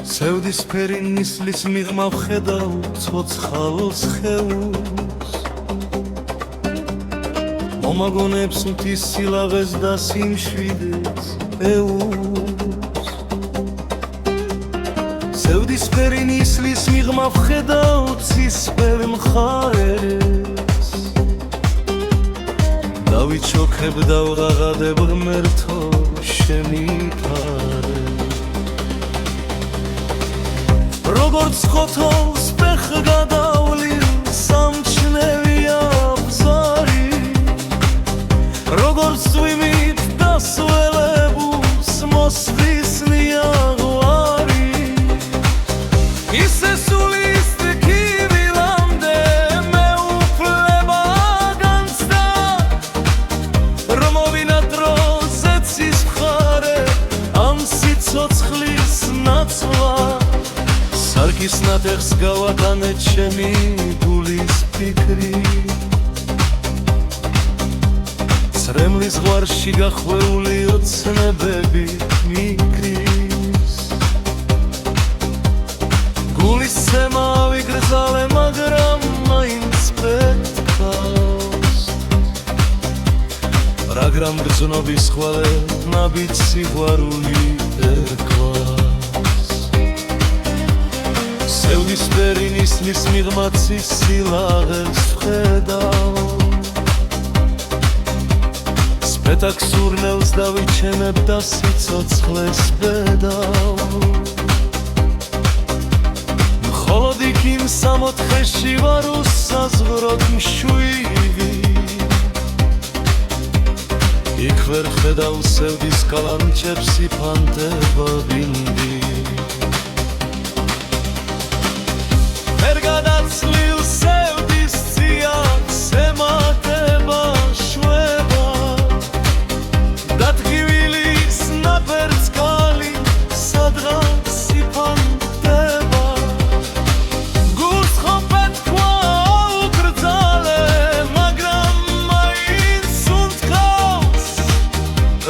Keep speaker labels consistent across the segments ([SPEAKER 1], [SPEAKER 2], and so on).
[SPEAKER 1] სევდისფერი ნისლის მიღმა ვხედავ ცოცხალს ხეულს მომაგონებს მთის სილაღეს და სიმშვიდეს ეულს სევდისფერი ნისლის მიღმა ვხედავ ცისფერ მხარეს დავიჩოქებ და ვღაღადებ ღმერთო შენი ფარეს როგორც ხოთოლს ფეხ გადავლილ სამჩნევია ბზარი როგორც წვიმით დასველებულს მოსდის ნიაღვარი ისე სულის ტკივილამდე მეუფლება განცდა რომ მოვინა დროს ეცის მხარე ამ სიცოცხლის ნაცვლად სარკის ნატეხს გავატანე ჩემი გულის ფიქრი წრემლის ზღვარში გახვეული ოცნებები მიკრის გულის ცემა ვიგრძალე მაგრამ მაინც პეთქავს მაგრამ გრძნობის ხვალე ნაბით სიყვარული ერქვა სევდისფერი ნისლის მიღმა ცის სილაღეს ვხედავ სპეტაკ სურნელს დავიჩემებ და სიცოცხლეს ვედავ მხოლოდ იქ იმ სამოთხეში ვარ უსაზღვროდ მშვიდი იქ ვერ ხედავ სევდის კალანჩებს იფანტება ბინდი ვერ გადაცლილ სევდის ციაკს ემატება შვება დათგივილის ნაპერწკალი სადღაც იფანტება გულს ხომ პეთქვა უკრძალე მაგრამ მაინც უნთქავს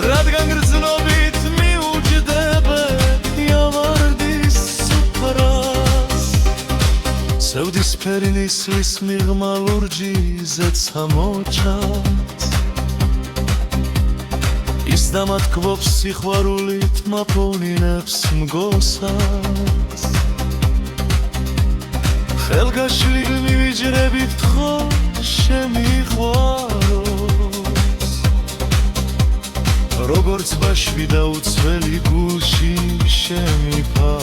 [SPEAKER 1] რადგან გრძნობით მიუჯდებებ იავარდის სუფრას სევდისფერი ნისლის მიღმა ლურჯი ზეცამოჩათ ის დამათქვობს სიყვარულით მაფონინებს მგოსას ხელგაშლილ მივიჯრებით ხო შემიყვაროს როგორც ბაშვი და უცველი გულში შემიფაროს